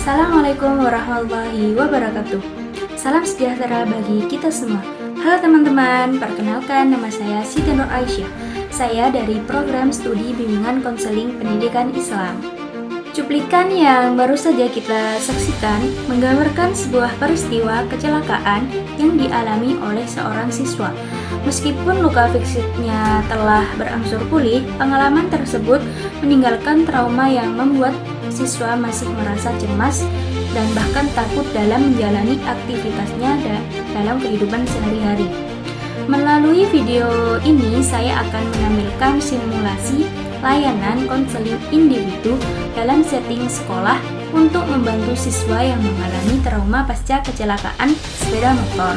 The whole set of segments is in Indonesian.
Assalamualaikum warahmatullahi wabarakatuh. Salam sejahtera bagi kita semua. Halo teman-teman, perkenalkan nama saya Siti Nur Aisyah. Saya dari program studi bimbingan konseling pendidikan Islam. Cuplikan yang baru saja kita saksikan menggambarkan sebuah peristiwa kecelakaan yang dialami oleh seorang siswa. Meskipun luka fisiknya telah berangsur pulih, pengalaman tersebut meninggalkan trauma yang membuat siswa masih merasa cemas dan bahkan takut dalam menjalani aktivitasnya dalam kehidupan sehari-hari. Melalui video ini, saya akan menampilkan simulasi layanan konseling individu dalam setting sekolah untuk membantu siswa yang mengalami trauma pasca kecelakaan sepeda motor.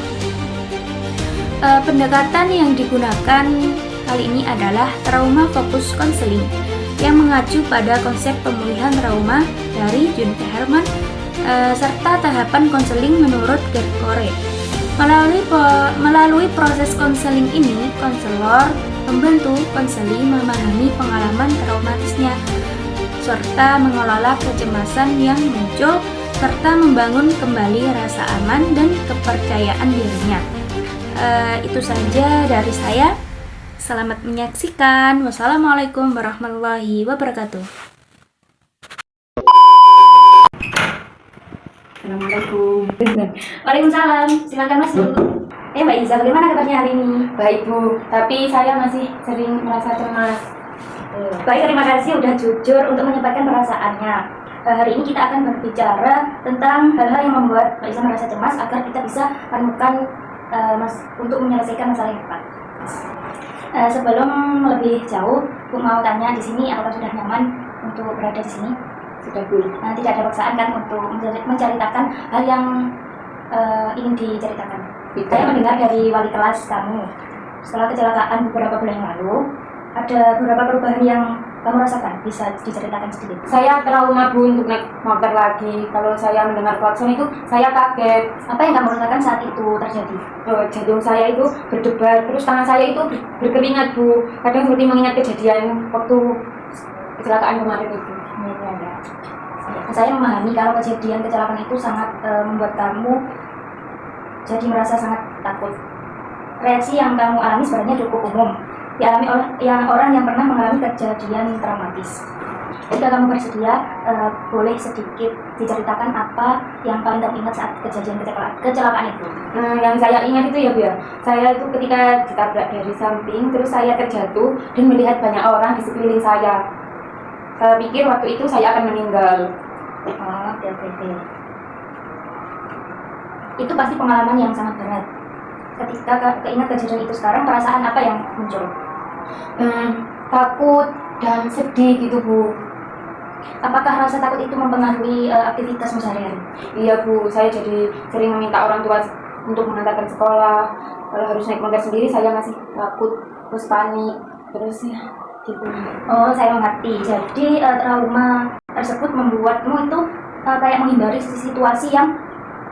Pendekatan yang digunakan kali ini adalah trauma fokus konseling yang mengacu pada konsep pemulihan trauma dari Junke Herman serta tahapan konseling menurut Gerd Kore. Melalui proses konseling ini, konselor membantu konseli memahami pengalaman traumatisnya serta mengelola kecemasan yang muncul serta membangun kembali rasa aman dan kepercayaan dirinya. Itu saja dari saya. Selamat menyaksikan. Wassalamualaikum warahmatullahi wabarakatuh. Assalamualaikum. Waalaikumsalam. Silakan Mas Bu. Mbak Iza, bagaimana kabarnya hari ini? Baik Bu, tapi saya masih sering merasa cemas. Baik, terima kasih sudah jujur untuk menyampaikan perasaannya. Hari ini kita akan berbicara tentang hal-hal yang membuat Mbak Iza merasa cemas agar kita bisa menemukan untuk menyelesaikan masalah yang tepat. Sebelum lebih jauh, Bu mau tanya di sini apakah sudah nyaman untuk berada di sini? Sudah Bu. Tidak ada paksaan kan untuk menceritakan hal yang ingin diceritakan. Saya mendengar dari wali kelas kamu, setelah kecelakaan beberapa bulan yang lalu, ada beberapa perubahan yang kamu rasakan. Bisa diceritakan sedikit? Saya trauma Bu untuk naik motor lagi. Kalau saya mendengar klakson itu, saya kaget. Apa yang kamu rasakan saat itu terjadi? Jantung saya itu berdebar, terus tangan saya itu berkeringat Bu. Kadang seperti mengingat kejadian waktu kecelakaan kemarin itu. Saya memahami kalau kejadian kecelakaan itu sangat membuat kamu jadi merasa sangat takut. Reaksi yang kamu alami sebenarnya cukup umum, dialami oleh orang yang pernah mengalami kejadian traumatis. Jika kamu bersedia, boleh sedikit diceritakan apa yang paling kamu ingat saat kejadian kecelakaan itu? Yang saya ingat itu ya Bu ya, saya itu ketika ditabrak dari samping, terus saya terjatuh dan melihat banyak orang di sekeliling saya. Saya pikir waktu itu saya akan meninggal. Oke. Itu pasti pengalaman yang sangat berat. Ketika keingat kejadian itu sekarang, perasaan apa yang muncul? Takut dan sedih gitu Bu. Apakah rasa takut itu mempengaruhi aktivitasmu sehari-hari? Iya Bu, saya jadi sering meminta orang tua untuk mengantarkan sekolah. Kalau harus naik motor sendiri saya masih takut, terus panik, terus ya gitu. Oh, saya mengerti. Jadi trauma tersebut membuatmu itu kayak menghindari situasi yang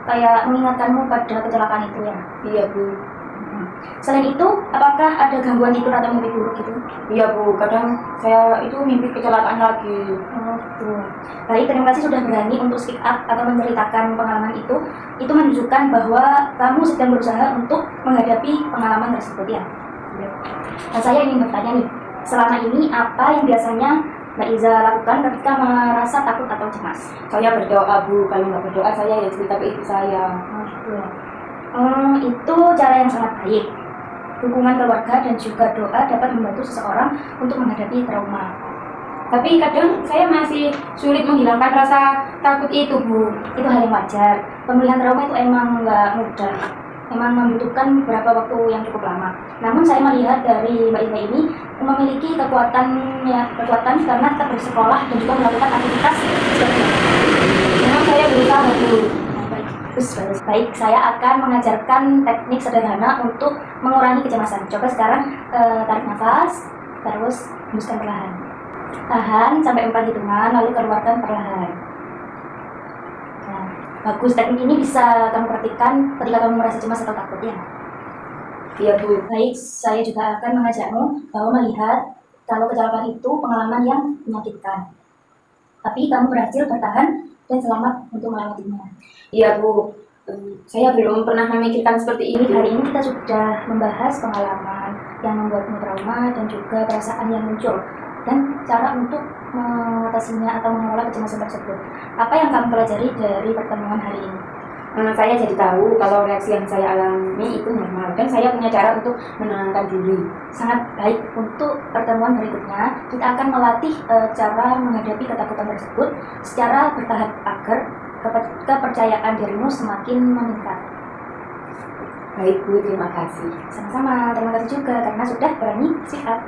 kayak mengingatkanmu pada kecelakaan itu ya? Iya Bu. Selain itu, apakah ada gangguan tidur atau mimpi buruk gitu? Iya Bu, kadang saya itu mimpi kecelakaan lagi. Oh gitu. Baik, terima kasih sudah berani untuk speak up atau menceritakan pengalaman itu. Itu menunjukkan bahwa kamu sedang berusaha untuk menghadapi pengalaman tersebut ya? Iya. Nah, saya ingin bertanya nih, selama ini apa yang biasanya Mbak Iza lakukan ketika merasa takut atau cemas? Saya berdoa Bu, kalau nggak berdoa saya ya cerita ke ibu saya. Itu cara yang sangat baik. Dukungan keluarga dan juga doa dapat membantu seseorang untuk menghadapi trauma. Tapi kadang saya masih sulit menghilangkan rasa takut itu Bu. Itu hal yang wajar. Pemulihan trauma itu emang nggak mudah. memang membutuhkan beberapa waktu yang cukup lama. Namun saya melihat dari Mbak Ina ini memiliki kekuatan karena tetap bersekolah dan juga melakukan aktivitas seperti itu. Memang saya berusaha dulu. Baik, saya akan mengajarkan teknik sederhana untuk mengurangi kecemasan. Coba sekarang tarik nafas, terus hembuskan perlahan. Tahan sampai 4 hitungan, lalu keluarkan perlahan. Nah, bagus. Teknik ini bisa kamu praktikkan ketika kamu merasa cemas atau takut ya. Iya Bu. Baik, saya juga akan mengajakmu bahwa melihat kalau kecelakaan itu pengalaman yang menyakitkan. Tapi kamu berhasil bertahan dan selamat untuk melewatinya. Iya Bu. Saya belum pernah memikirkan seperti Ini ini. hari ini kita sudah membahas pengalaman yang membuatmu trauma dan juga perasaan yang muncul dan cara untuk mengatasinya atau mengelola kecemasan tersebut. Apa yang kamu pelajari dari pertemuan hari ini? Saya jadi tahu kalau reaksi yang saya alami itu normal dan saya punya cara untuk menenangkan diri. Sangat baik. Untuk pertemuan berikutnya, kita akan melatih cara menghadapi ketakutan tersebut secara bertahap agar kepercayaan dirimu semakin meningkat. Baik Bu, terima kasih. Sama-sama, terima kasih juga karena sudah berani speak up.